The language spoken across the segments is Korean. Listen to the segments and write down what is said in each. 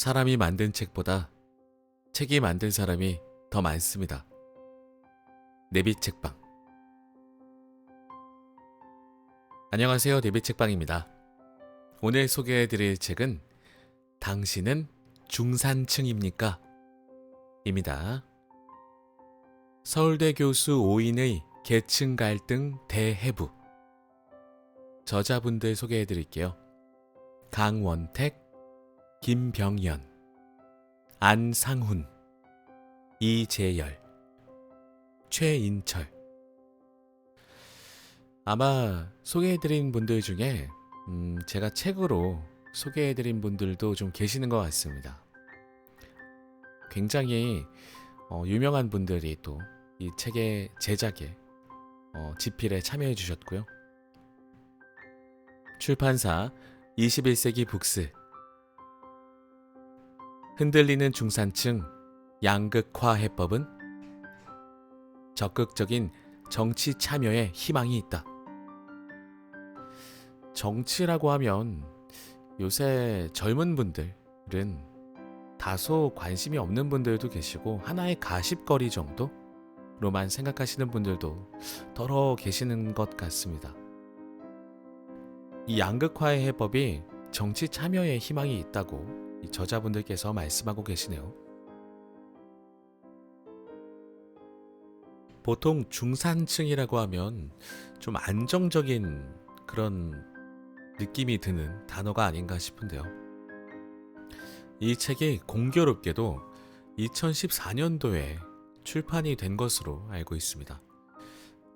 사람이 만든 책보다 책이 만든 사람이 더 많습니다. 내비책방. 안녕하세요. 내비책방입니다. 오늘 소개해드릴 책은 당신은 중산층입니까? 입니다. 서울대 교수 5인의 계층 갈등 대해부. 저자분들 소개해드릴게요. 강원택, 김병연, 안상훈, 이재열, 최인철. 아마 소개해드린 분들 중에 제가 책으로 소개해드린 분들도 좀 계시는 것 같습니다. 굉장히 유명한 분들이 또 이 책의 제작에 집필에 참여해 주셨고요. 출판사 21세기 북스. 흔들리는 중산층 양극화 해법은 적극적인 정치 참여에 희망이 있다. 정치라고 하면 요새 젊은 분들은 다소 관심이 없는 분들도 계시고 하나의 가십거리 정도로만 생각하시는 분들도 더러 계시는 것 같습니다. 이 양극화의 해법이 정치 참여에 희망이 있다고 이 저자분들께서 말씀하고 계시네요. 보통 중산층이라고 하면 좀 안정적인 그런 느낌이 드는 단어가 아닌가 싶은데요. 이 책이 공교롭게도 2014년도에 출판이 된 것으로 알고 있습니다.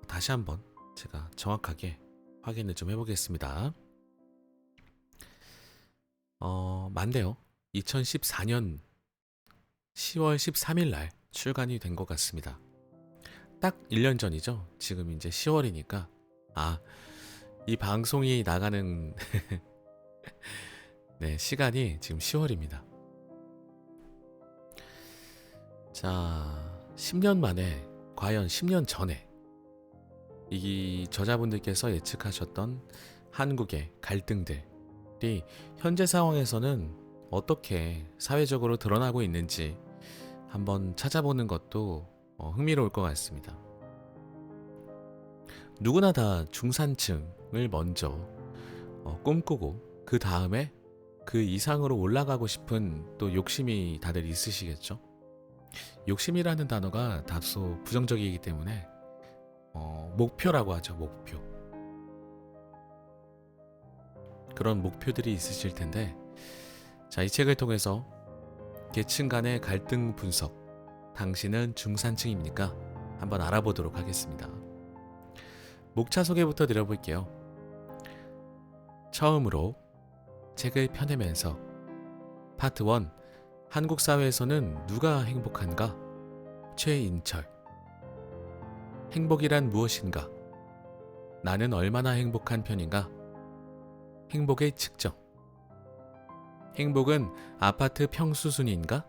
다시 한번 제가 정확하게 확인을 좀 해보겠습니다. 맞네요. 2014년 10월 13일 날 출간이 된 것 같습니다. 딱 1년 전이죠. 지금 이제 10월이니까 이 방송이 나가는 네, 시간이 지금 10월입니다. 자, 10년 만에, 과연 10년 전에 이 저자분들께서 예측하셨던 한국의 갈등들이 현재 상황에서는 어떻게 사회적으로 드러나고 있는지 한번 찾아보는 것도 흥미로울 것 같습니다. 누구나 다 중산층을 먼저 꿈꾸고 그 다음에 그 이상으로 올라가고 싶은 또 욕심이 다들 있으시겠죠? 욕심이라는 단어가 다소 부정적이기 때문에 목표라고 하죠. 목표. 그런 목표들이 있으실 텐데, 자, 이 책을 통해서 계층 간의 갈등 분석, 당신은 중산층입니까? 한번 알아보도록 하겠습니다. 목차 소개부터 드려볼게요. 처음으로 책을 펴내면서 파트 1, 한국 사회에서는 누가 행복한가? 최인철. 행복이란 무엇인가? 나는 얼마나 행복한 편인가? 행복의 측정. 행복은 아파트 평수순인가?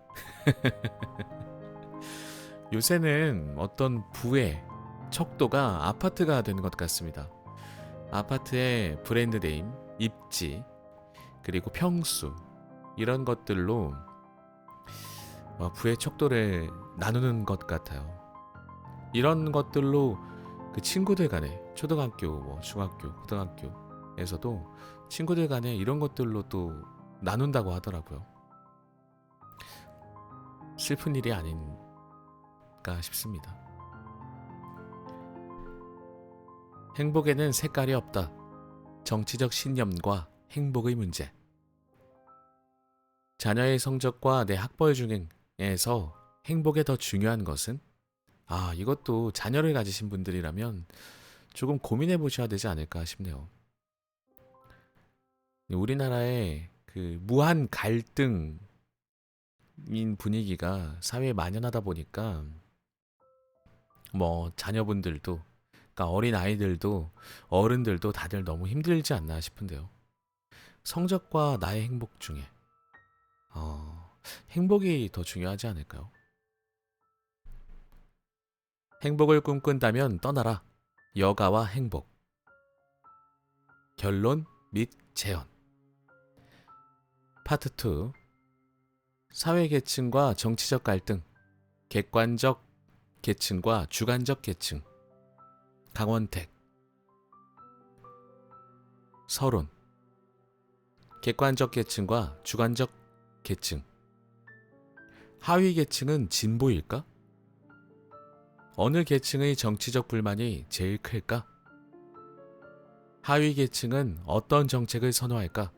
요새는 어떤 부의 척도가 아파트가 된 것 같습니다. 아파트의 브랜드 네임, 입지, 그리고 평수, 이런 것들로 부의 척도를 나누는 것 같아요. 이런 것들로 그 친구들 간에, 초등학교, 중학교, 고등학교에서도 친구들 간에 이런 것들로 또 나눈다고 하더라고요. 슬픈 일이 아닌가 싶습니다. 행복에는 색깔이 없다. 정치적 신념과 행복의 문제. 자녀의 성적과 내 학벌 중에서 행복에 더 중요한 것은? 이것도 자녀를 가지신 분들이라면 조금 고민해 보셔야 되지 않을까 싶네요. 우리나라의 그 무한 갈등인 분위기가 사회에 만연하다 보니까 자녀분들도, 그러니까 어린 아이들도 어른들도 다들 너무 힘들지 않나 싶은데요. 성적과 나의 행복 중에 행복이 더 중요하지 않을까요? 행복을 꿈꾼다면 떠나라. 여가와 행복. 결론 및 재현. 파트 2. 사회계층과 정치적 갈등, 객관적 계층과 주관적 계층, 강원택. 서론, 객관적 계층과 주관적 계층. 하위 계층은 진보일까? 어느 계층의 정치적 불만이 제일 클까? 하위 계층은 어떤 정책을 선호할까?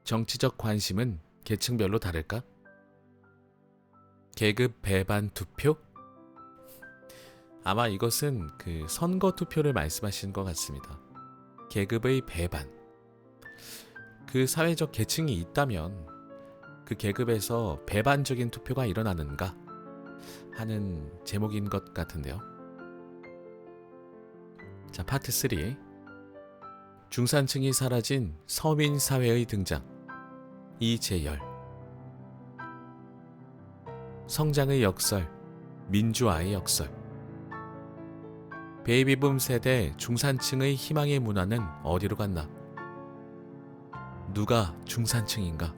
정치적 관심은 계층별로 다를까? 계급 배반 투표? 아마 이것은 그 선거 투표를 말씀하시는 것 같습니다. 계급의 배반. 그 사회적 계층이 있다면 그 계급에서 배반적인 투표가 일어나는가 하는 제목인 것 같은데요. 자, 파트 3. 중산층이 사라진 서민 사회의 등장. 이재열. 성장의 역설, 민주화의 역설. 베이비붐 세대 중산층의 희망의 문화는 어디로 갔나? 누가 중산층인가?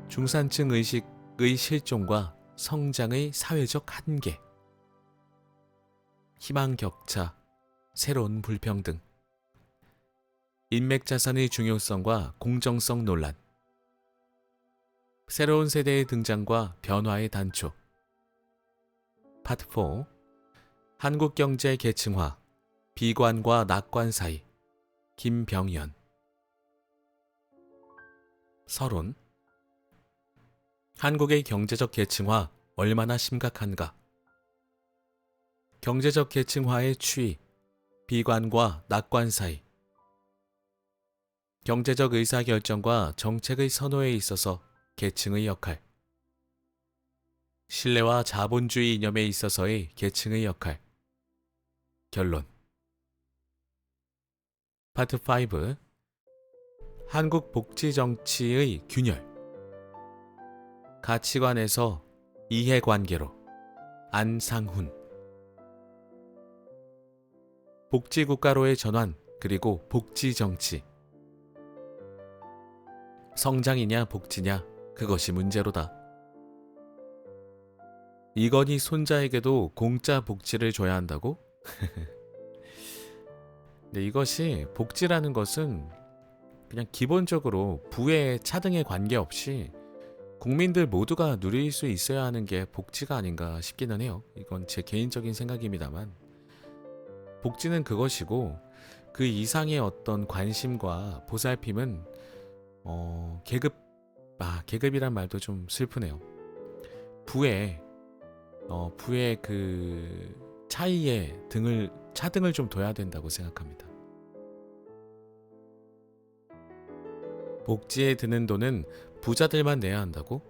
중산층 의식의 실종과 성장의 사회적 한계, 희망 격차, 새로운 불평등, 인맥 자산의 중요성과 공정성 논란, 새로운 세대의 등장과 변화의 단초. 파트 4. 한국 경제 계층화, 비관과 낙관 사이. 김병연. 서론. 한국의 경제적 계층화 얼마나 심각한가? 경제적 계층화의 추이, 비관과 낙관 사이. 경제적 의사결정과 정책의 선호에 있어서 계층의 역할. 신뢰와 자본주의 이념에 있어서의 계층의 역할. 결론. 파트 5. 한국 복지 정치의 균열. 가치관에서 이해관계로. 안상훈. 복지국가로의 전환 그리고 복지정치. 성장이냐 복지냐 그것이 문제로다. 이건희 손자에게도 공짜 복지를 줘야 한다고? 근데 이것이 복지라는 것은 그냥 기본적으로 부의 차등에 관계없이 국민들 모두가 누릴 수 있어야 하는 게 복지가 아닌가 싶기는 해요. 이건 제 개인적인 생각입니다만, 복지는 그것이고 그 이상의 어떤 관심과 보살핌은 계급이란 말도 좀 슬프네요. 부의 그 차이에 차등을 좀 둬야 된다고 생각합니다. 복지에 드는 돈은 부자들만 내야 한다고?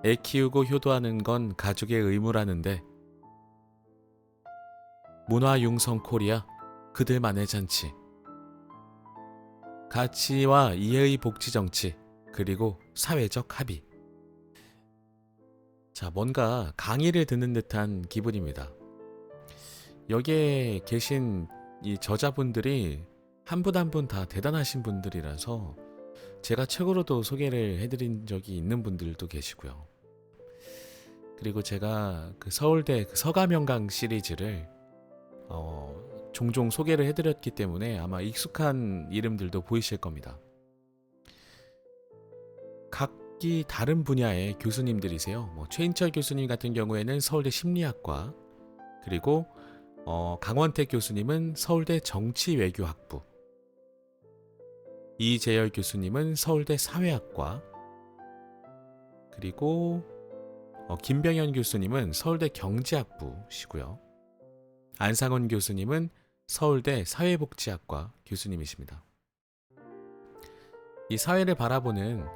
애 키우고 효도하는 건 가족의 의무라는데, 문화융성 코리아, 그들만의 잔치. 가치와 이해의 복지정치, 그리고 사회적 합의. 자, 뭔가 강의를 듣는 듯한 기분입니다. 여기에 계신 이 저자분들이 한 분 한 분 다 대단하신 분들이라서 제가 책으로도 소개를 해드린 적이 있는 분들도 계시고요. 그리고 제가 그 서울대 그 서가명강 시리즈를 종종 소개를 해드렸기 때문에 아마 익숙한 이름들도 보이실 겁니다. 각기 다른 분야의 교수님들이세요. 최인철 교수님 같은 경우에는 서울대 심리학과, 그리고 강원택 교수님은 서울대 정치외교학부, 이재열 교수님은 서울대 사회학과, 그리고 김병현 교수님은 서울대 경제학부시고요. 안상훈 교수님은 서울대 사회복지학과 교수님이십니다. 이 사회를 바라보는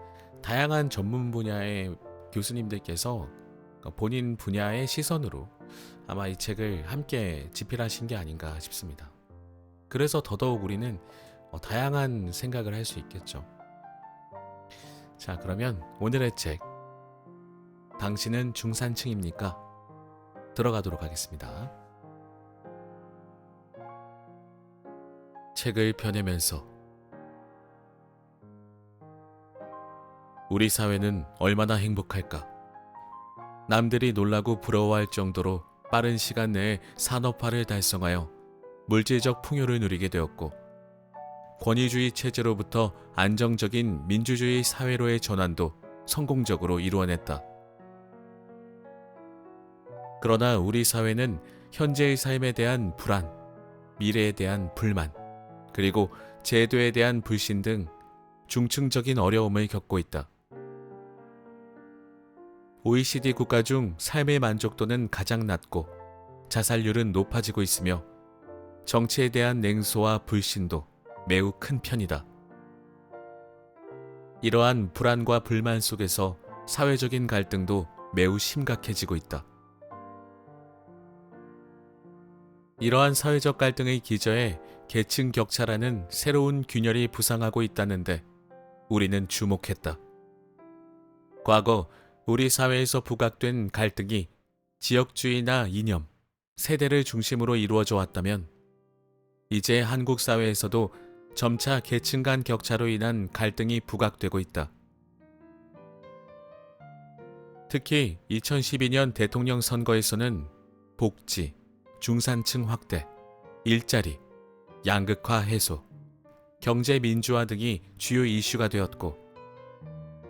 다양한 전문 분야의 교수님들께서 본인 분야의 시선으로 아마 이 책을 함께 집필하신 게 아닌가 싶습니다. 그래서 더더욱 우리는 다양한 생각을 할 수 있겠죠. 자, 그러면 오늘의 책, 당신은 중산층입니까? 들어가도록 하겠습니다. 책을 펴내면서 우리 사회는 얼마나 행복할까? 남들이 놀라고 부러워할 정도로 빠른 시간 내에 산업화를 달성하여 물질적 풍요를 누리게 되었고, 권위주의 체제로부터 안정적인 민주주의 사회로의 전환도 성공적으로 이루어냈다. 그러나 우리 사회는 현재의 삶에 대한 불안, 미래에 대한 불만, 그리고 제도에 대한 불신 등 중층적인 어려움을 겪고 있다. OECD 국가 중 삶의 만족도는 가장 낮고 자살률은 높아지고 있으며 정치에 대한 냉소와 불신도 매우 큰 편이다. 이러한 불안과 불만 속에서 사회적인 갈등도 매우 심각해지고 있다. 이러한 사회적 갈등의 기저에 계층 격차라는 새로운 균열이 부상하고 있다는데 우리는 주목했다. 과거 우리 사회에서 부각된 갈등이 지역주의나 이념, 세대를 중심으로 이루어져 왔다면 이제 한국 사회에서도 점차 계층 간 격차로 인한 갈등이 부각되고 있다. 특히 2012년 대통령 선거에서는 복지, 중산층 확대, 일자리, 양극화 해소, 경제 민주화 등이 주요 이슈가 되었고,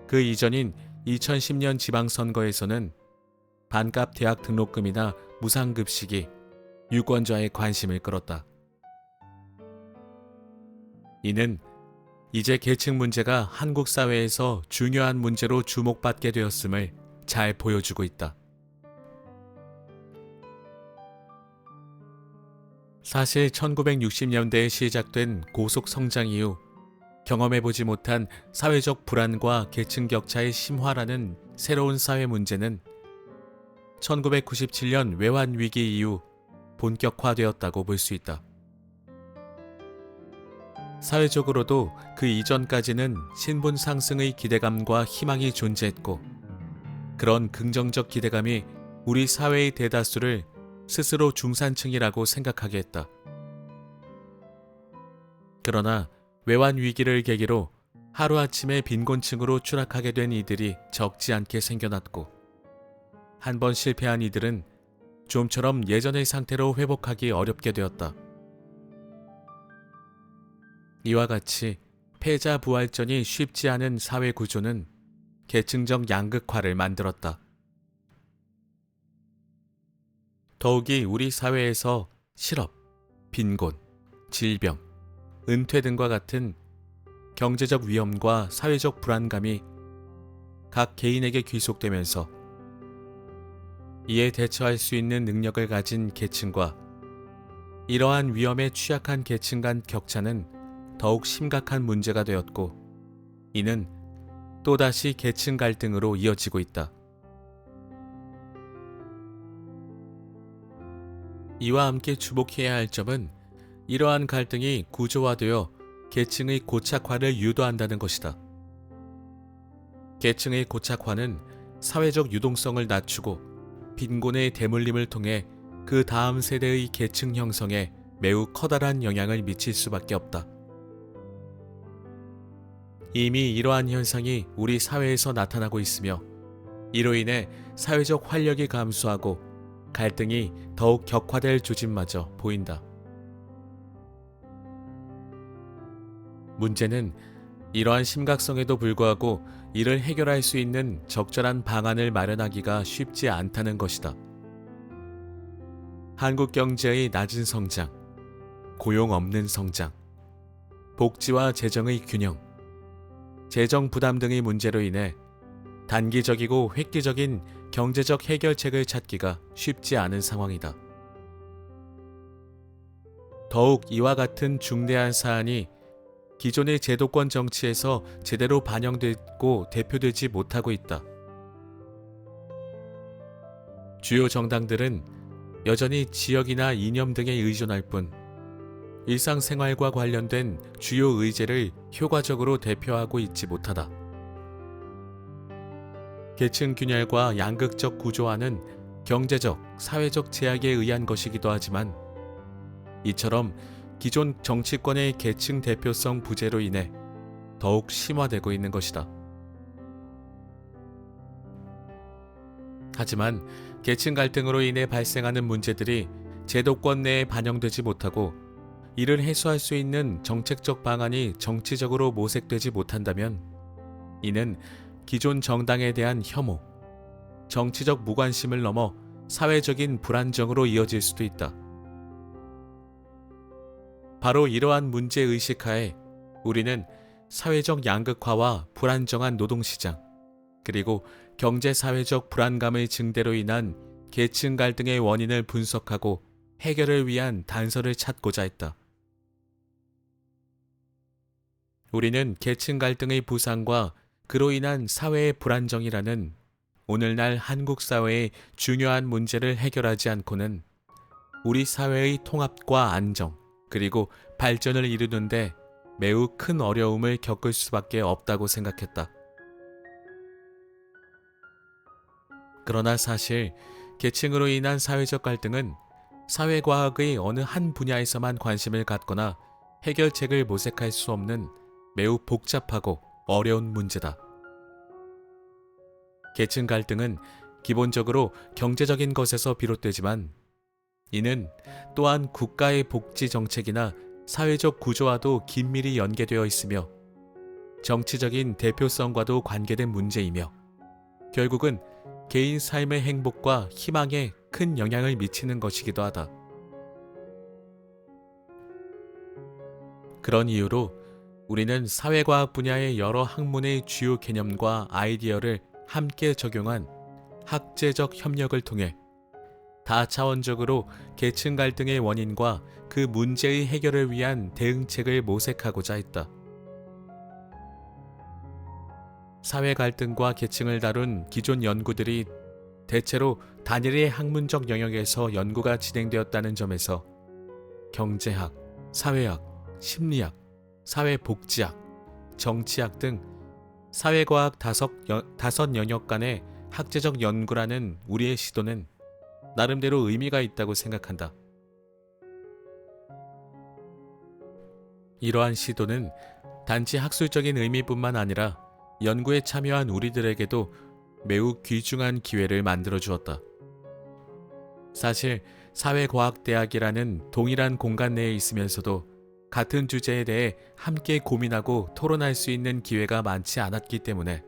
그 이전인 2010년 지방선거에서는 반값 대학 등록금이나 무상급식이 유권자의 관심을 끌었다. 이는 이제 계층 문제가 한국 사회에서 중요한 문제로 주목받게 되었음을 잘 보여주고 있다. 사실 1960년대에 시작된 고속 성장 이후 경험해보지 못한 사회적 불안과 계층 격차의 심화라는 새로운 사회 문제는 1997년 외환 위기 이후 본격화되었다고 볼 수 있다. 사회적으로도 그 이전까지는 신분 상승의 기대감과 희망이 존재했고, 그런 긍정적 기대감이 우리 사회의 대다수를 스스로 중산층이라고 생각하게 했다. 그러나 외환 위기를 계기로 하루아침에 빈곤층으로 추락하게 된 이들이 적지 않게 생겨났고, 한 번 실패한 이들은 좀처럼 예전의 상태로 회복하기 어렵게 되었다. 이와 같이 패자 부활전이 쉽지 않은 사회 구조는 계층적 양극화를 만들었다. 더욱이 우리 사회에서 실업, 빈곤, 질병, 은퇴 등과 같은 경제적 위험과 사회적 불안감이 각 개인에게 귀속되면서 이에 대처할 수 있는 능력을 가진 계층과 이러한 위험에 취약한 계층 간 격차는 더욱 심각한 문제가 되었고, 이는 또다시 계층 갈등으로 이어지고 있다. 이와 함께 주목해야 할 점은 이러한 갈등이 구조화되어 계층의 고착화를 유도한다는 것이다. 계층의 고착화는 사회적 유동성을 낮추고 빈곤의 대물림을 통해 그 다음 세대의 계층 형성에 매우 커다란 영향을 미칠 수밖에 없다. 이미 이러한 현상이 우리 사회에서 나타나고 있으며, 이로 인해 사회적 활력이 감소하고 갈등이 더욱 격화될 조짐마저 보인다. 문제는 이러한 심각성에도 불구하고 이를 해결할 수 있는 적절한 방안을 마련하기가 쉽지 않다는 것이다. 한국 경제의 낮은 성장, 고용 없는 성장, 복지와 재정의 균형, 재정 부담 등의 문제로 인해 단기적이고 획기적인 경제적 해결책을 찾기가 쉽지 않은 상황이다. 더욱 이와 같은 중대한 사안이 기존의 제도권 정치에서 제대로 반영되고 대표되지 못하고 있다. 주요 정당들은 여전히 지역이나 이념 등에 의존할 뿐 일상생활과 관련된 주요 의제를 효과적으로 대표하고 있지 못하다. 계층 균열과 양극적 구조화는 경제적, 사회적 제약에 의한 것이기도 하지만, 이처럼 기존 정치권의 계층 대표성 부재로 인해 더욱 심화되고 있는 것이다. 하지만 계층 갈등으로 인해 발생하는 문제들이 제도권 내에 반영되지 못하고 이를 해소할 수 있는 정책적 방안이 정치적으로 모색되지 못한다면 이는 기존 정당에 대한 혐오, 정치적 무관심을 넘어 사회적인 불안정으로 이어질 수도 있다. 바로 이러한 문제의식하에 우리는 사회적 양극화와 불안정한 노동시장, 그리고 경제사회적 불안감의 증대로 인한 계층 갈등의 원인을 분석하고 해결을 위한 단서를 찾고자 했다. 우리는 계층 갈등의 부상과 그로 인한 사회의 불안정이라는 오늘날 한국 사회의 중요한 문제를 해결하지 않고는 우리 사회의 통합과 안정, 그리고 발전을 이루는데 매우 큰 어려움을 겪을 수밖에 없다고 생각했다. 그러나 사실 계층으로 인한 사회적 갈등은 사회과학의 어느 한 분야에서만 관심을 갖거나 해결책을 모색할 수 없는 매우 복잡하고 어려운 문제다. 계층 갈등은 기본적으로 경제적인 것에서 비롯되지만 이는 또한 국가의 복지 정책이나 사회적 구조와도 긴밀히 연계되어 있으며 정치적인 대표성과도 관계된 문제이며 결국은 개인 삶의 행복과 희망에 큰 영향을 미치는 것이기도 하다. 그런 이유로 우리는 사회과학 분야의 여러 학문의 주요 개념과 아이디어를 함께 적용한 학제적 협력을 통해 다차원적으로 계층 갈등의 원인과 그 문제의 해결을 위한 대응책을 모색하고자 했다. 사회 갈등과 계층을 다룬 기존 연구들이 대체로 단일의 학문적 영역에서 연구가 진행되었다는 점에서 경제학, 사회학, 심리학, 사회복지학, 정치학 등 사회과학 다섯 영역 간의 학제적 연구라는 우리의 시도는 나름대로 의미가 있다고 생각한다. 이러한 시도는 단지 학술적인 의미뿐만 아니라 연구에 참여한 우리들에게도 매우 귀중한 기회를 만들어 주었다. 사실 사회과학대학이라는 동일한 공간 내에 있으면서도 같은 주제에 대해 함께 고민하고 토론할 수 있는 기회가 많지 않았기 때문에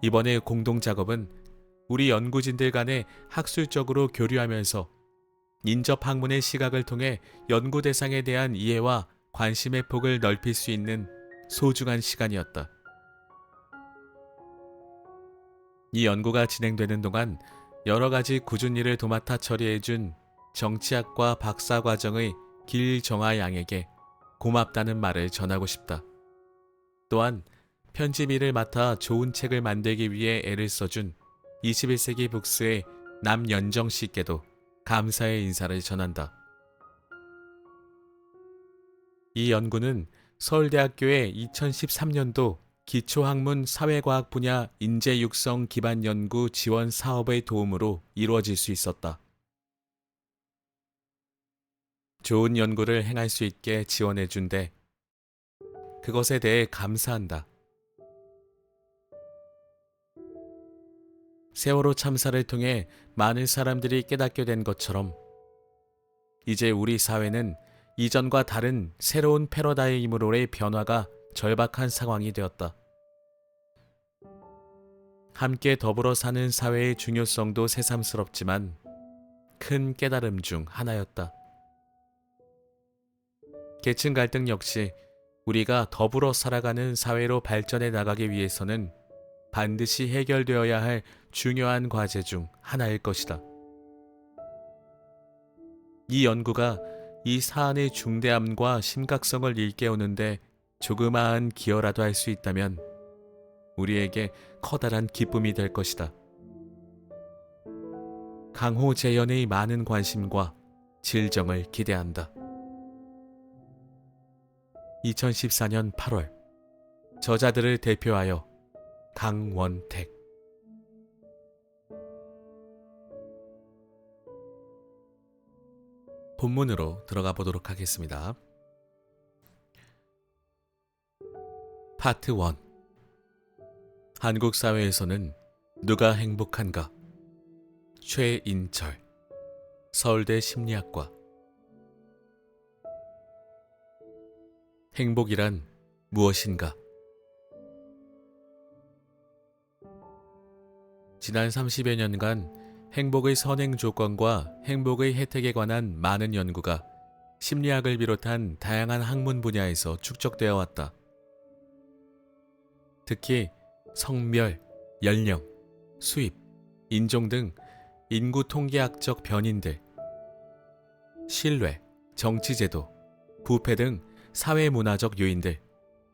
이번의 공동작업은 우리 연구진들 간에 학술적으로 교류하면서 인접 학문의 시각을 통해 연구 대상에 대한 이해와 관심의 폭을 넓힐 수 있는 소중한 시간이었다. 이 연구가 진행되는 동안 여러 가지 꾸준히 일을 도맡아 처리해준 정치학과 박사과정의 길정아 양에게 고맙다는 말을 전하고 싶다. 또한 편집 일을 맡아 좋은 책을 만들기 위해 애를 써준 21세기 북스의 남연정 씨께도 감사의 인사를 전한다. 이 연구는 서울대학교의 2013년도 기초학문 사회과학 분야 인재 육성 기반 연구 지원 사업의 도움으로 이루어질 수 있었다. 좋은 연구를 행할 수 있게 지원해준데 그것에 대해 감사한다. 세월호 참사를 통해 많은 사람들이 깨닫게 된 것처럼 이제 우리 사회는 이전과 다른 새로운 패러다임으로의 변화가 절박한 상황이 되었다. 함께 더불어 사는 사회의 중요성도 새삼스럽지만 큰 깨달음 중 하나였다. 계층 갈등 역시 우리가 더불어 살아가는 사회로 발전해 나가기 위해서는 반드시 해결되어야 할 중요한 과제 중 하나일 것이다. 이 연구가 이 사안의 중대함과 심각성을 일깨우는데 조그마한 기여라도 할 수 있다면 우리에게 커다란 기쁨이 될 것이다. 강호재연의 많은 관심과 질정을 기대한다. 2014년 8월 저자들을 대표하여 강원택. 본문으로 들어가 보도록 하겠습니다. 파트 1. 한국 사회에서는 누가 행복한가? 최인철, 서울대 심리학과. 행복이란 무엇인가? 지난 30여 년간 행복의 선행 조건과 행복의 혜택에 관한 많은 연구가 심리학을 비롯한 다양한 학문 분야에서 축적되어 왔다. 특히 성별, 연령, 수입, 인종 등 인구 통계학적 변인들, 신뢰, 정치제도, 부패 등 사회문화적 요인들,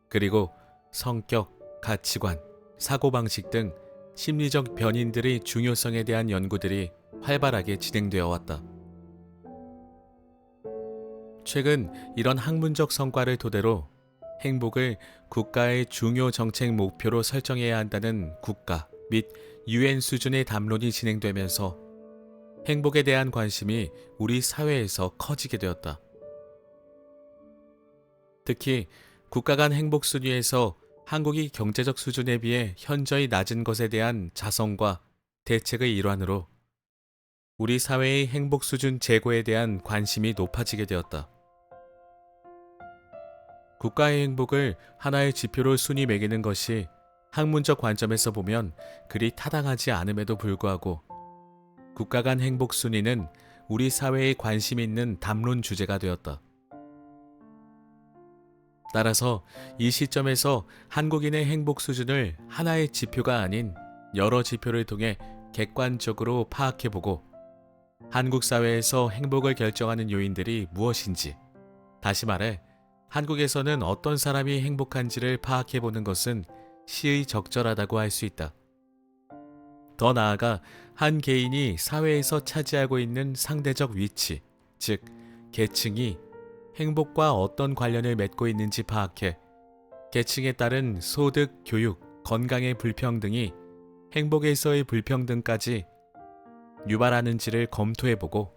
그리고 성격, 가치관, 사고방식 등 심리적 변인들의 중요성에 대한 연구들이 활발하게 진행되어 왔다. 최근 이런 학문적 성과를 토대로 행복을 국가의 중요 정책 목표로 설정해야 한다는 국가 및 UN 수준의 담론이 진행되면서 행복에 대한 관심이 우리 사회에서 커지게 되었다. 특히 국가 간 행복 순위에서 한국이 경제적 수준에 비해 현저히 낮은 것에 대한 자성과 대책의 일환으로 우리 사회의 행복 수준 제고에 대한 관심이 높아지게 되었다. 국가의 행복을 하나의 지표로 순위 매기는 것이 학문적 관점에서 보면 그리 타당하지 않음에도 불구하고 국가 간 행복 순위는 우리 사회에 관심 있는 담론 주제가 되었다. 따라서 이 시점에서 한국인의 행복 수준을 하나의 지표가 아닌 여러 지표를 통해 객관적으로 파악해보고 한국 사회에서 행복을 결정하는 요인들이 무엇인지, 다시 말해 한국에서는 어떤 사람이 행복한지를 파악해보는 것은 시의적절하다고 할 수 있다. 더 나아가 한 개인이 사회에서 차지하고 있는 상대적 위치, 즉 계층이 행복과 어떤 관련을 맺고 있는지 파악해 계층에 따른 소득, 교육, 건강의 불평등이 행복에서의 불평등까지 유발하는지를 검토해보고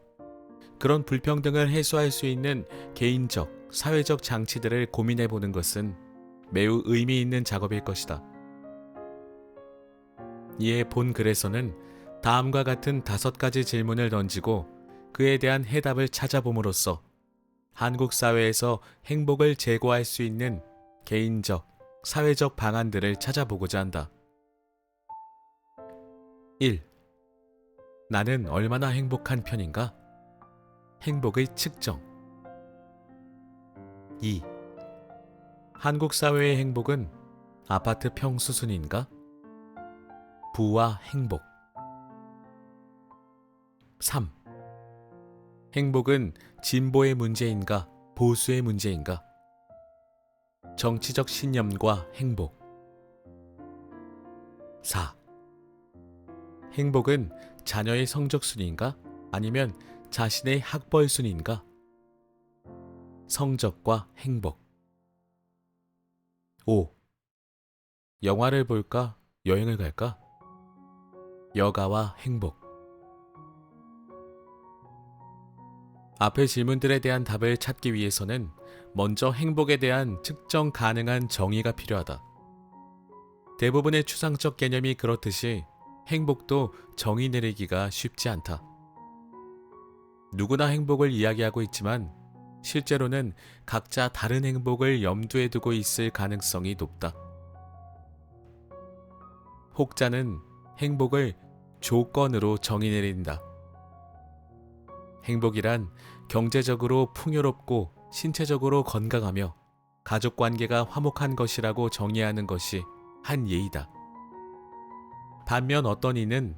그런 불평등을 해소할 수 있는 개인적, 사회적 장치들을 고민해보는 것은 매우 의미 있는 작업일 것이다. 이에 본 글에서는 다음과 같은 5가지 질문을 던지고 그에 대한 해답을 찾아봄으로써 한국 사회에서 행복을 제고할 수 있는 개인적, 사회적 방안들을 찾아보고자 한다. 1. 나는 얼마나 행복한 편인가? 행복의 측정. 2. 한국 사회의 행복은 아파트 평 수준인가? 부와 행복. 3. 행복은 진보의 문제인가, 보수의 문제인가? 정치적 신념과 행복. 4. 행복은 자녀의 성적 순위인가? 아니면 자신의 학벌 순위인가? 성적과 행복. 5. 영화를 볼까? 여행을 갈까? 여가와 행복. 앞의 질문들에 대한 답을 찾기 위해서는 먼저 행복에 대한 측정 가능한 정의가 필요하다. 대부분의 추상적 개념이 그렇듯이 행복도 정의 내리기가 쉽지 않다. 누구나 행복을 이야기하고 있지만 실제로는 각자 다른 행복을 염두에 두고 있을 가능성이 높다. 혹자는 행복을 조건으로 정의 내린다. 행복이란 경제적으로 풍요롭고 신체적으로 건강하며 가족관계가 화목한 것이라고 정의하는 것이 한 예이다. 반면 어떤 이는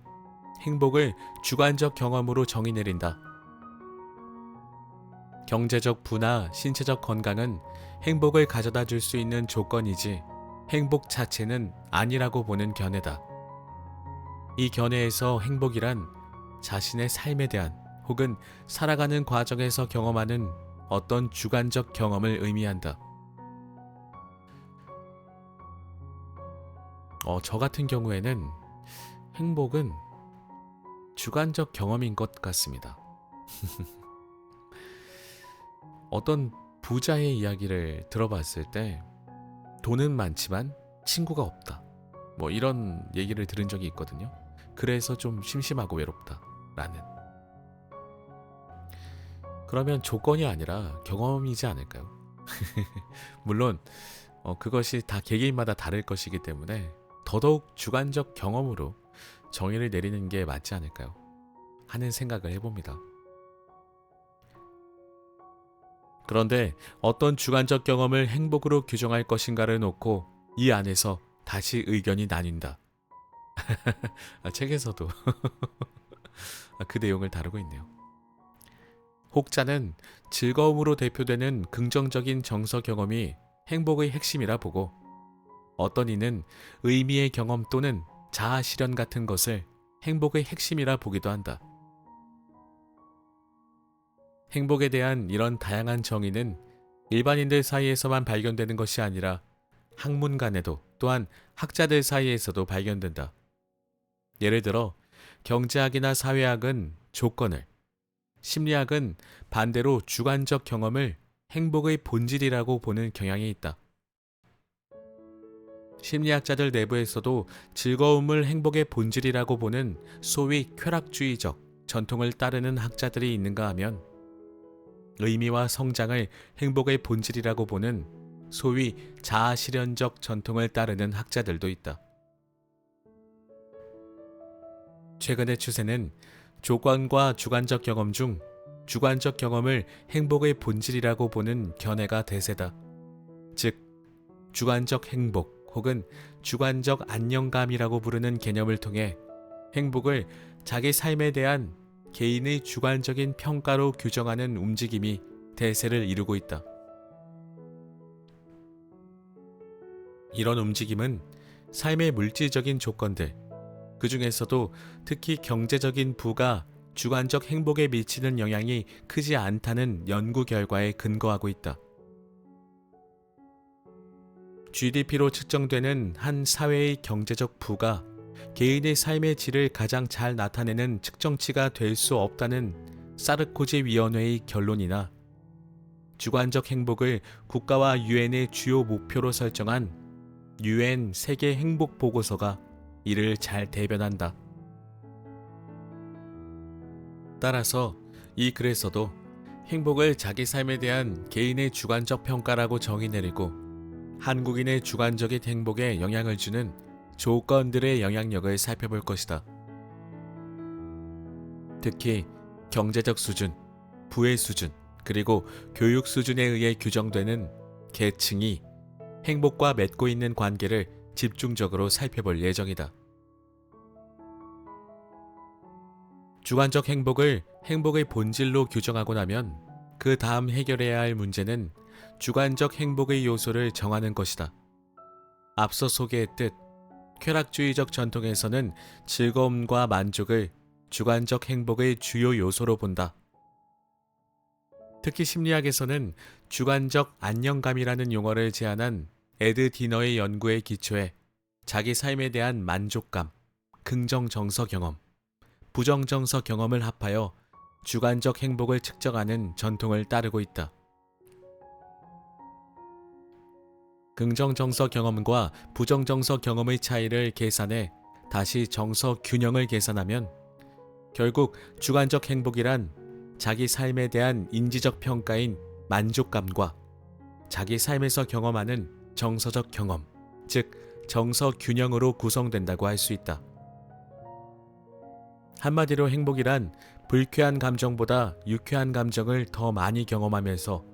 행복을 주관적 경험으로 정의 내린다. 경제적 부나 신체적 건강은 행복을 가져다 줄 수 있는 조건이지 행복 자체는 아니라고 보는 견해다. 이 견해에서 행복이란 자신의 삶에 대한 혹은 살아가는 과정에서 경험하는 어떤 주관적 경험을 의미한다. 저 같은 경우에는 행복은 주관적 경험인 것 같습니다. 어떤 부자의 이야기를 들어봤을 때 돈은 많지만 친구가 없다. 이런 얘기를 들은 적이 있거든요. 그래서 좀 심심하고 외롭다. 라는. 그러면 조건이 아니라 경험이지 않을까요? 물론 그것이 다 개개인마다 다를 것이기 때문에 더더욱 주관적 경험으로 정의를 내리는 게 맞지 않을까요? 하는 생각을 해봅니다. 그런데 어떤 주관적 경험을 행복으로 규정할 것인가를 놓고 이 안에서 다시 의견이 나뉜다. 책에서도 그 내용을 다루고 있네요. 혹자는 즐거움으로 대표되는 긍정적인 정서 경험이 행복의 핵심이라 보고, 어떤 이는 의미의 경험 또는 자아 실현 같은 것을 행복의 핵심이라 보기도 한다. 행복에 대한 이런 다양한 정의는 일반인들 사이에서만 발견되는 것이 아니라 학문간에도, 또한 학자들 사이에서도 발견된다. 예를 들어 경제학이나 사회학은 조건을, 심리학은 반대로 주관적 경험을 행복의 본질이라고 보는 경향이 있다. 심리학자들 내부에서도 즐거움을 행복의 본질이라고 보는 소위 쾌락주의적 전통을 따르는 학자들이 있는가 하면, 의미와 성장을 행복의 본질이라고 보는 소위 자아실현적 전통을 따르는 학자들도 있다. 최근의 추세는 조건과 주관적 경험 중 주관적 경험을 행복의 본질이라고 보는 견해가 대세다. 즉, 주관적 행복 혹은 주관적 안정감이라고 부르는 개념을 통해 행복을 자기 삶에 대한 개인의 주관적인 평가로 규정하는 움직임이 대세를 이루고 있다. 이런 움직임은 삶의 물질적인 조건들, 그 중에서도 특히 경제적인 부가 주관적 행복에 미치는 영향이 크지 않다는 연구 결과에 근거하고 있다. GDP로 측정되는 한 사회의 경제적 부가 개인의 삶의 질을 가장 잘 나타내는 측정치가 될 수 없다는 사르코지 위원회의 결론이나, 주관적 행복을 국가와 유엔의 주요 목표로 설정한 유엔 세계 행복 보고서가 이를 잘 대변한다. 따라서 이 글에서도 행복을 자기 삶에 대한 개인의 주관적 평가라고 정의 내리고, 한국인의 주관적인 행복에 영향을 주는 조건들의 영향력을 살펴볼 것이다. 특히 경제적 수준, 부의 수준, 그리고 교육 수준에 의해 규정되는 계층이 행복과 맺고 있는 관계를 집중적으로 살펴볼 예정이다. 주관적 행복을 행복의 본질로 규정하고 나면 그 다음 해결해야 할 문제는 주관적 행복의 요소를 정하는 것이다. 앞서 소개했듯 쾌락주의적 전통에서는 즐거움과 만족을 주관적 행복의 주요 요소로 본다. 특히 심리학에서는 주관적 안정감이라는 용어를 제안한 에드 디너의 연구에 기초해 자기 삶에 대한 만족감, 긍정 정서 경험, 부정 정서 경험을 합하여 주관적 행복을 측정하는 전통을 따르고 있다. 긍정 정서 경험과 부정 정서 경험의 차이를 계산해 다시 정서 균형을 계산하면 결국 주관적 행복이란 자기 삶에 대한 인지적 평가인 만족감과 자기 삶에서 경험하는 정서적 경험, 즉 정서 균형으로 구성된다고 할 수 있다. 한마디로 행복이란 불쾌한 감정보다 유쾌한 감정을 더 많이 경험하면서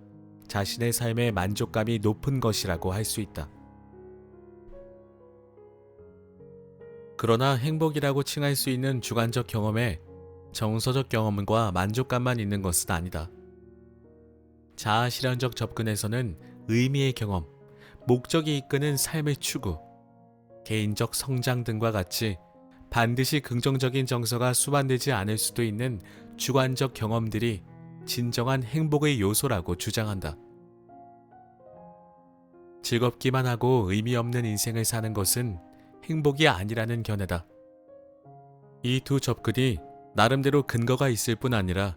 자신의 삶의 만족감이 높은 것이라고 할 수 있다. 그러나 행복이라고 칭할 수 있는 주관적 경험에 정서적 경험과 만족감만 있는 것은 아니다. 자아실현적 접근에서는 의미의 경험, 목적이 이끄는 삶의 추구, 개인적 성장 등과 같이 반드시 긍정적인 정서가 수반되지 않을 수도 있는 주관적 경험들이 진정한 행복의 요소라고 주장한다. 즐겁기만 하고 의미 없는 인생을 사는 것은 행복이 아니라는 견해다. 이 두 접근이 나름대로 근거가 있을 뿐 아니라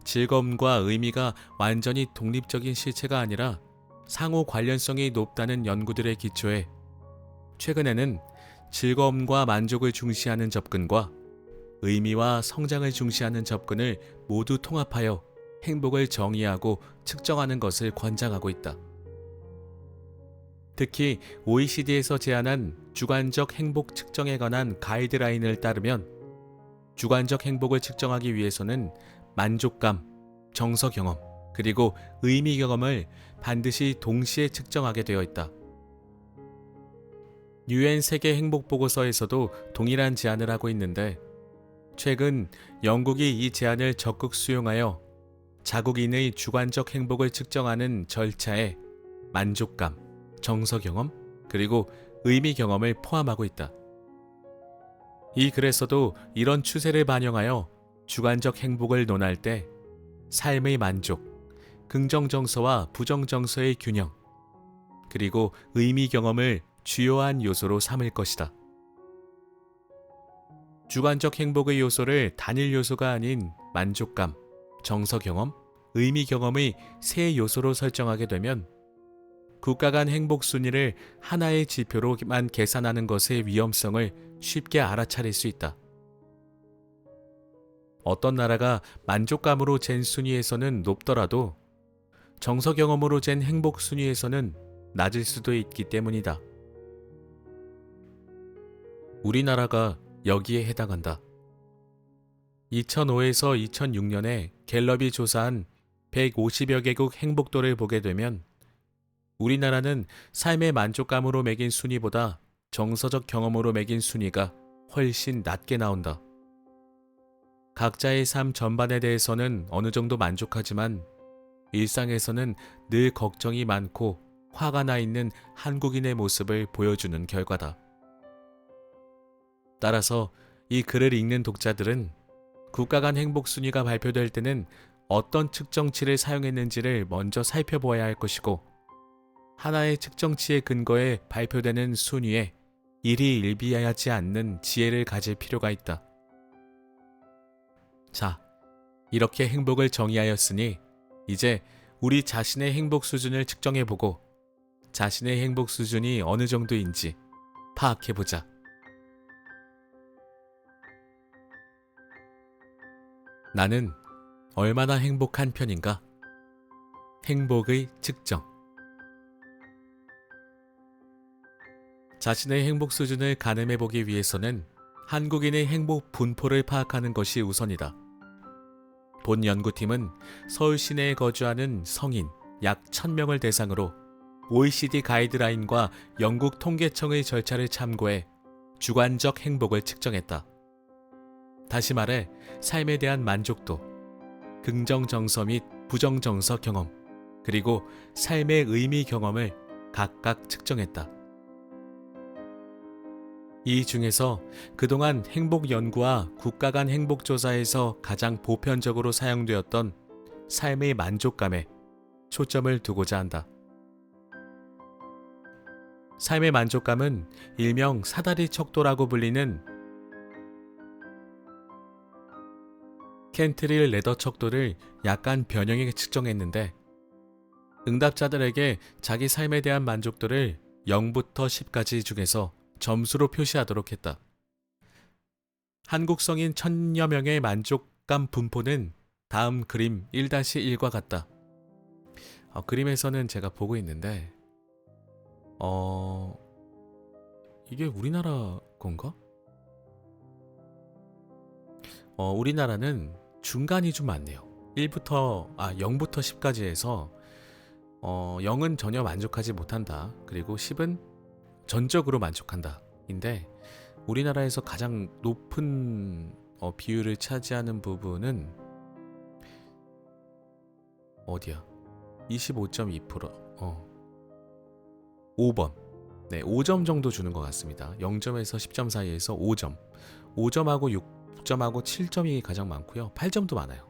즐거움과 의미가 완전히 독립적인 실체가 아니라 상호 관련성이 높다는 연구들에 기초해 최근에는 즐거움과 만족을 중시하는 접근과 의미와 성장을 중시하는 접근을 모두 통합하여 행복을 정의하고 측정하는 것을 권장하고 있다. 특히 OECD에서 제안한 주관적 행복 측정에 관한 가이드라인을 따르면 주관적 행복을 측정하기 위해서는 만족감, 정서 경험, 그리고 의미 경험을 반드시 동시에 측정하게 되어 있다. UN 세계 행복 보고서에서도 동일한 제안을 하고 있는데 최근 영국이 이 제안을 적극 수용하여 자국인의 주관적 행복을 측정하는 절차에 만족감, 정서 경험, 그리고 의미 경험을 포함하고 있다. 이 글에서도 이런 추세를 반영하여 주관적 행복을 논할 때 삶의 만족, 긍정 정서와 부정 정서의 균형, 그리고 의미 경험을 주요한 요소로 삼을 것이다. 주관적 행복의 요소를 단일 요소가 아닌 만족감, 정서 경험, 의미 경험의 세 요소로 설정하게 되면 국가 간 행복 순위를 하나의 지표로만 계산하는 것의 위험성을 쉽게 알아차릴 수 있다. 어떤 나라가 만족감으로 잰 순위에서는 높더라도 정서 경험으로 잰 행복 순위에서는 낮을 수도 있기 때문이다. 우리나라가 여기에 해당한다. 2005에서 2006년에 갤럽이 조사한 150여 개국 행복도를 보게 되면 우리나라는 삶의 만족감으로 매긴 순위보다 정서적 경험으로 매긴 순위가 훨씬 낮게 나온다. 각자의 삶 전반에 대해서는 어느 정도 만족하지만 일상에서는 늘 걱정이 많고 화가 나 있는 한국인의 모습을 보여주는 결과다. 따라서 이 글을 읽는 독자들은 국가 간 행복 순위가 발표될 때는 어떤 측정치를 사용했는지를 먼저 살펴보아야 할 것이고 하나의 측정치의 근거에 발표되는 순위에 일희일비하지 않는 지혜를 가질 필요가 있다. 자, 이렇게 행복을 정의하였으니 이제 우리 자신의 행복 수준을 측정해보고 자신의 행복 수준이 어느 정도인지 파악해보자. 나는 얼마나 행복한 편인가? 행복의 측정. 자신의 행복 수준을 가늠해보기 위해서는 한국인의 행복 분포를 파악하는 것이 우선이다. 본 연구팀은 서울 시내에 거주하는 성인 약 1000명을 대상으로 OECD 가이드라인과 영국 통계청의 절차를 참고해 주관적 행복을 측정했다. 다시 말해 삶에 대한 만족도, 긍정 정서 및 부정 정서 경험, 그리고 삶의 의미 경험을 각각 측정했다. 이 중에서 그동안 행복 연구와 국가 간 행복 조사에서 가장 보편적으로 사용되었던 삶의 만족감에 초점을 두고자 한다. 삶의 만족감은 일명 사다리 척도라고 불리는 켄트릴 레더 척도를 약간 변형해 측정했는데 응답자들에게 자기 삶에 대한 만족도를 0부터 10까지 중에서 점수로 표시하도록 했다. 한국 성인 1000여 명의 만족감 분포는 다음 그림 1-1과 같다. 그림에서는 제가 보고 있는데 이게 우리나라 건가? 우리나라는 중간이 좀 많네요. 0부터 10까지 해서 0은 전혀 만족하지 못한다. 그리고 10은 전적으로 만족한다. 인데 우리나라에서 가장 높은 비율을 차지하는 부분은 어디야? 25.2%. 5번. 네, 5점 정도 주는 것 같습니다. 0점에서 10점 사이에서 5점. 5점하고 6점하고 7점이 가장 많고요. 8점도 많아요.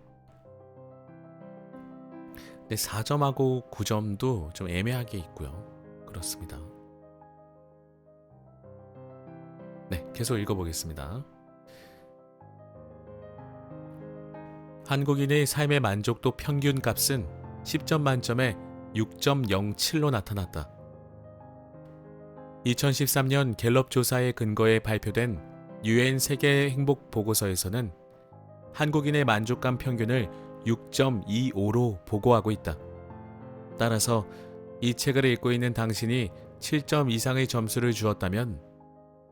근데 4점하고 9점도 좀 애매하게 있고요. 그렇습니다. 네, 계속 읽어보겠습니다. 한국인의 삶의 만족도 평균 값은 10점 만점에 6.07로 나타났다. 2013년 갤럽 조사에 근거해 발표된 유엔 세계 행복 보고서에서는 한국인의 만족감 평균을 6.25로 보고하고 있다. 따라서 이 책을 읽고 있는 당신이 7점 이상의 점수를 주었다면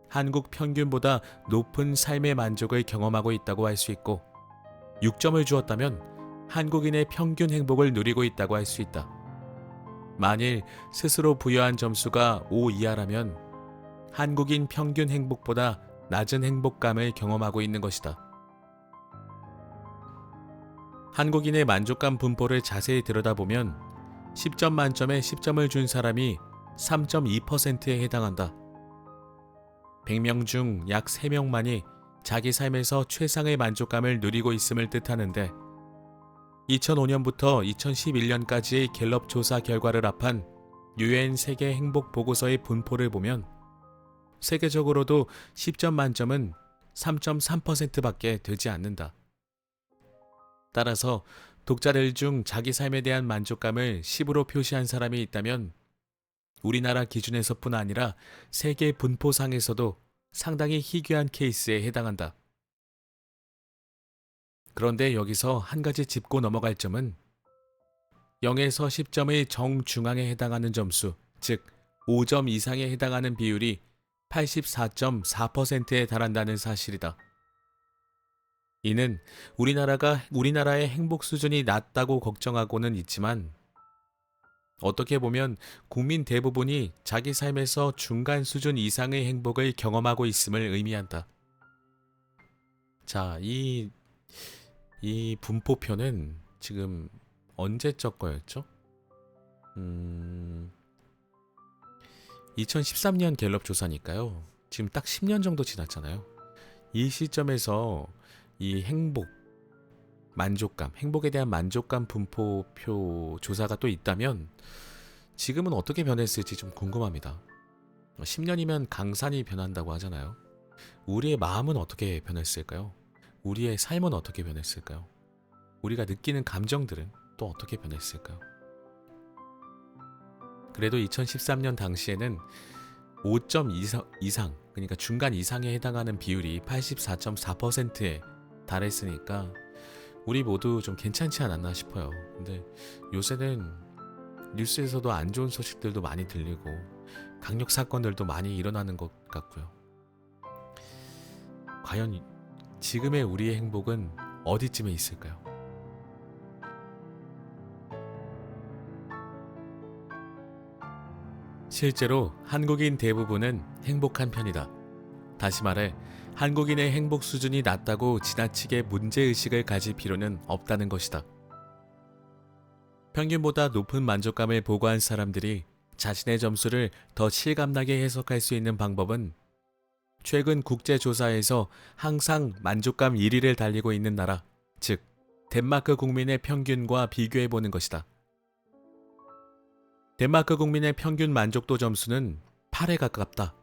한국 평균보다 높은 삶의 만족을 경험하고 있다고 할 수 있고, 6점을 주었다면 한국인의 평균 행복을 누리고 있다고 할 수 있다. 만일 스스로 부여한 점수가 5 이하라면 한국인 평균 행복보다 낮은 행복감을 경험하고 있는 것이다. 한국인의 만족감 분포를 자세히 들여다보면 10점 만점에 10점을 준 사람이 3.2%에 해당한다. 100명 중 약 3명만이 자기 삶에서 최상의 만족감을 누리고 있음을 뜻하는데, 2005년부터 2011년까지의 갤럽 조사 결과를 합한 유엔 세계 행복 보고서의 분포를 보면 세계적으로도 10점 만점은 3.3%밖에 되지 않는다. 따라서 독자들 중 자기 삶에 대한 만족감을 10으로 표시한 사람이 있다면 우리나라 기준에서뿐 아니라 세계 분포상에서도 상당히 희귀한 케이스에 해당한다. 그런데 여기서 한 가지 짚고 넘어갈 점은 0에서 10점의 정중앙에 해당하는 점수, 즉 5점 이상에 해당하는 비율이 84.4%에 달한다는 사실이다. 이는 우리나라의 행복 수준이 낮다고 걱정하고는 있지만, 어떻게 보면 국민 대부분이 자기 삶에서 중간 수준 이상의 행복을 경험하고 있음을 의미한다. 자, 이 분포표는 지금 언제적 거였죠? 2013년 갤럽 조사니까요. 지금 딱 10년 정도 지났잖아요. 이 시점에서 이 행복에 대한 만족감 분포표 조사가 또 있다면 지금은 어떻게 변했을지 좀 궁금합니다. 10년이면 강산이 변한다고 하잖아요. 우리의 마음은 어떻게 변했을까요? 우리의 삶은 어떻게 변했을까요? 우리가 느끼는 감정들은 또 어떻게 변했을까요? 그래도 2013년 당시에는 5점 이상, 그러니까 중간 이상에 해당하는 비율이 84.4%에 달했으니까 우리 모두 좀 괜찮지 않았나 싶어요. 근데 요새는 뉴스에서도 안 좋은 소식들도 많이 들리고 강력 사건들도 많이 일어나는 것 같고요. 과연 지금의 우리의 행복은 어디쯤에 있을까요? 실제로 한국인 대부분은 행복한 편이다. 다시 말해, 한국인의 행복 수준이 낮다고 지나치게 문제의식을 가질 필요는 없다는 것이다. 평균보다 높은 만족감을 보고한 사람들이 자신의 점수를 더 실감나게 해석할 수 있는 방법은 최근 국제조사에서 항상 만족감 1위를 달리고 있는 나라, 즉 덴마크 국민의 평균과 비교해보는 것이다. 덴마크 국민의 평균 만족도 점수는 8에 가깝다.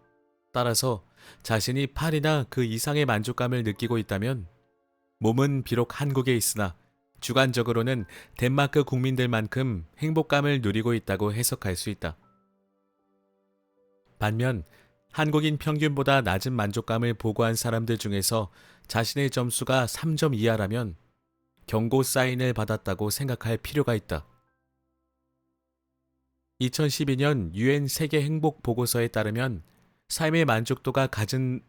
따라서 자신이 8이나 그 이상의 만족감을 느끼고 있다면 몸은 비록 한국에 있으나 주관적으로는 덴마크 국민들만큼 행복감을 누리고 있다고 해석할 수 있다. 반면 한국인 평균보다 낮은 만족감을 보고한 사람들 중에서 자신의 점수가 3점 이하라면 경고 사인을 받았다고 생각할 필요가 있다. 2012년 유엔 세계 행복 보고서에 따르면 삶의 만족도가 가장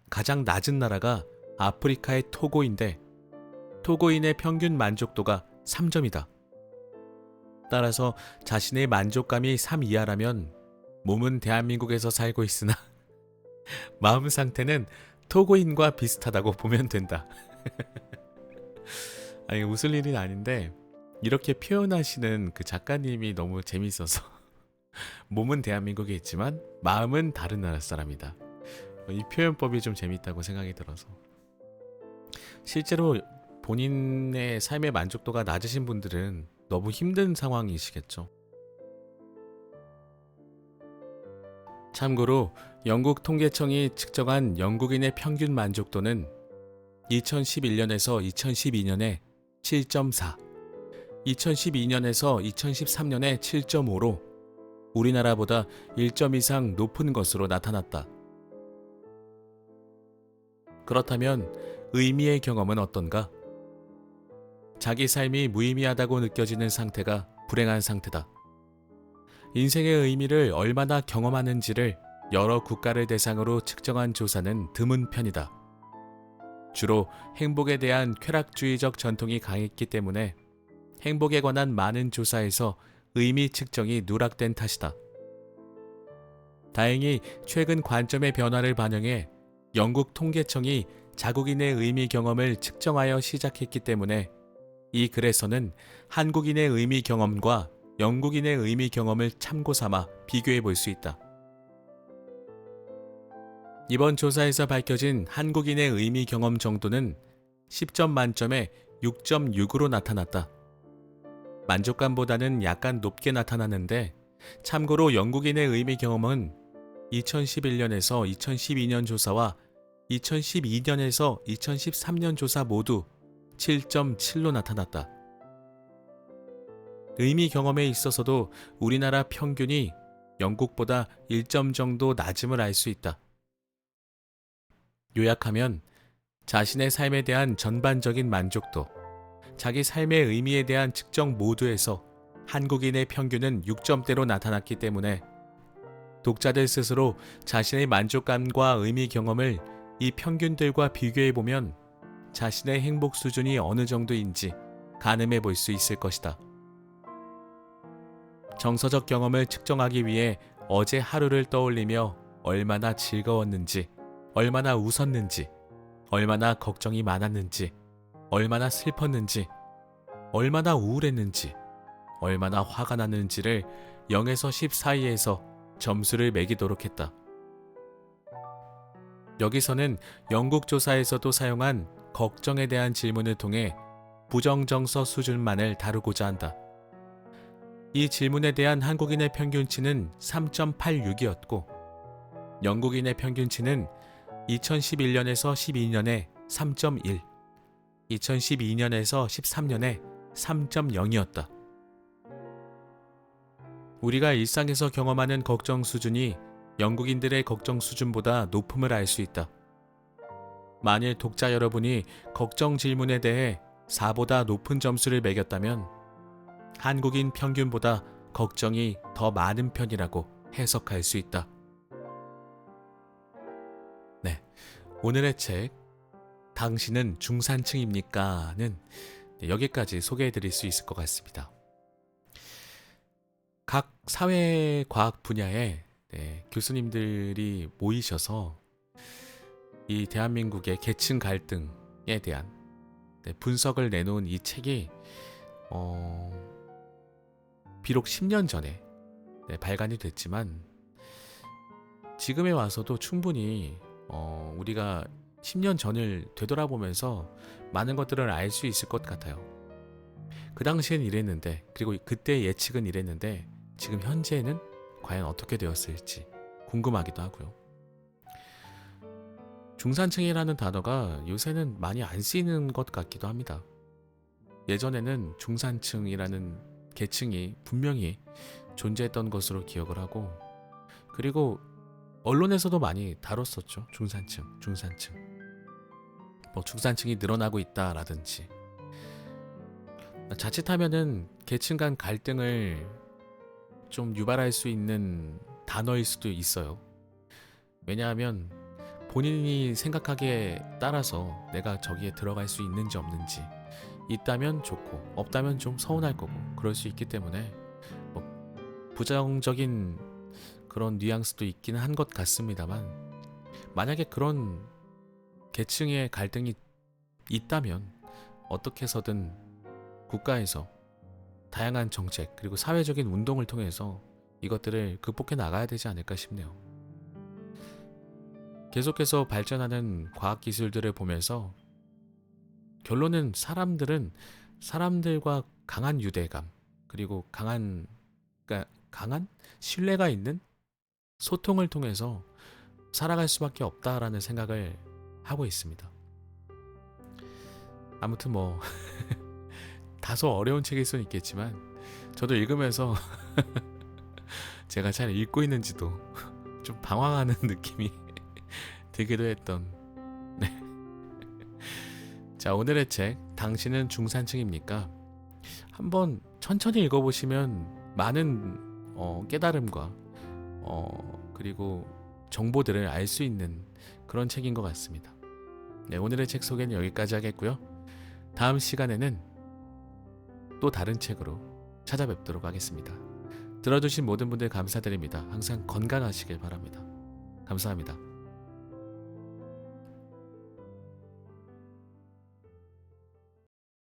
낮은 나라가 아프리카의 토고인데, 토고인의 평균 만족도가 3점이다. 따라서 자신의 만족감이 3 이하라면 몸은 대한민국에서 살고 있으나 마음 상태는 토고인과 비슷하다고 보면 된다. 아니, 웃을 일은 아닌데 이렇게 표현하시는 그 작가님이 너무 재밌어서 몸은 대한민국에 있지만 마음은 다른 나라 사람이다. 이 표현법이 좀 재밌다고 생각이 들어서, 실제로 본인의 삶의 만족도가 낮으신 분들은 너무 힘든 상황이시겠죠. 참고로 영국 통계청이 측정한 영국인의 평균 만족도는 2011년에서 2012년에 7.4, 2012년에서 2013년에 7.5로 우리나라보다 1점 이상 높은 것으로 나타났다. 그렇다면 의미의 경험은 어떤가? 자기 삶이 무의미하다고 느껴지는 상태가 불행한 상태다. 인생의 의미를 얼마나 경험하는지를 여러 국가를 대상으로 측정한 조사는 드문 편이다. 주로 행복에 대한 쾌락주의적 전통이 강했기 때문에 행복에 관한 많은 조사에서 의미 측정이 누락된 탓이다. 다행히 최근 관점의 변화를 반영해 영국 통계청이 자국인의 의미 경험을 측정하여 시작했기 때문에 이 글에서는 한국인의 의미 경험과 영국인의 의미 경험을 참고 삼아 비교해 볼 수 있다. 이번 조사에서 밝혀진 한국인의 의미 경험 정도는 10점 만점에 6.6으로 나타났다. 만족감보다는 약간 높게 나타났는데, 참고로 영국인의 의미 경험은 2011년에서 2012년 조사와 2012년에서 2013년 조사 모두 7.7로 나타났다. 의미 경험에 있어서도 우리나라 평균이 영국보다 1점 정도 낮음을 알 수 있다. 요약하면 자신의 삶에 대한 전반적인 만족도, 자기 삶의 의미에 대한 측정 모두에서 한국인의 평균은 6점대로 나타났기 때문에 독자들 스스로 자신의 만족감과 의미 경험을 이 평균들과 비교해보면 자신의 행복 수준이 어느 정도인지 가늠해 볼 수 있을 것이다. 정서적 경험을 측정하기 위해 어제 하루를 떠올리며 얼마나 즐거웠는지, 얼마나 웃었는지, 얼마나 걱정이 많았는지, 얼마나 슬펐는지, 얼마나 우울했는지, 얼마나 화가 났는지를 0에서 10 사이에서 점수를 매기도록 했다. 여기서는 영국 조사에서도 사용한 걱정에 대한 질문을 통해 부정정서 수준만을 다루고자 한다. 이 질문에 대한 한국인의 평균치는 3.86이었고 영국인의 평균치는 2011년에서 12년에 3.1, 2012년에서 13년에 3.0이었다. 우리가 일상에서 경험하는 걱정 수준이 영국인들의 걱정 수준보다 높음을 알 수 있다. 만일 독자 여러분이 걱정 질문에 대해 4보다 높은 점수를 매겼다면 한국인 평균보다 걱정이 더 많은 편이라고 해석할 수 있다. 네, 오늘의 책 당신은 중산층입니까?는 여기까지 소개해드릴 수 있을 것 같습니다. 각 사회과학 분야의 교수님들이 모이셔서 이 대한민국의 계층 갈등에 대한 분석을 내놓은 이 책이 비록 10년 전에 발간이 됐지만 지금에 와서도 충분히 우리가 10년 전을 되돌아보면서 많은 것들을 알 수 있을 것 같아요. 그 당시엔 이랬는데, 그리고 그때 예측은 이랬는데 지금 현재는 과연 어떻게 되었을지 궁금하기도 하고요. 중산층이라는 단어가 요새는 많이 안 쓰이는 것 같기도 합니다. 예전에는 중산층이라는 계층이 분명히 존재했던 것으로 기억을 하고, 그리고 언론에서도 많이 다뤘었죠. 중산층. 뭐 중산층이 늘어나고 있다라든지. 자칫하면은 계층 간 갈등을 좀 유발할 수 있는 단어일 수도 있어요. 왜냐하면 본인이 생각하기에 따라서 내가 저기에 들어갈 수 있는지 없는지, 있다면 좋고 없다면 좀 서운할 거고 그럴 수 있기 때문에 뭐 부정적인 그런 뉘앙스도 있기는 한 것 같습니다만, 만약에 그런 계층의 갈등이 있다면 어떻게 해서든 국가에서 다양한 정책 그리고 사회적인 운동을 통해서 이것들을 극복해 나가야 되지 않을까 싶네요. 계속해서 발전하는 과학기술들을 보면서 결론은 사람들은 사람들과 강한 유대감 그리고 강한 신뢰가 있는 소통을 통해서 살아갈 수밖에 없다라는 생각을 하고 있습니다. 아무튼 뭐 다소 어려운 책일 수는 있겠지만 저도 읽으면서 제가 잘 읽고 있는지도 좀 방황하는 느낌이 들기도 했던 자, 오늘의 책 당신은 중산층입니까? 한번 천천히 읽어보시면 많은 깨달음과 그리고 정보들을 알 수 있는 그런 책인 것 같습니다. 네, 오늘의 책 소개는 여기까지 하겠고요. 다음 시간에는 또 다른 책으로 찾아뵙도록 하겠습니다. 들어주신 모든 분들 감사드립니다. 항상 건강하시길 바랍니다. 감사합니다.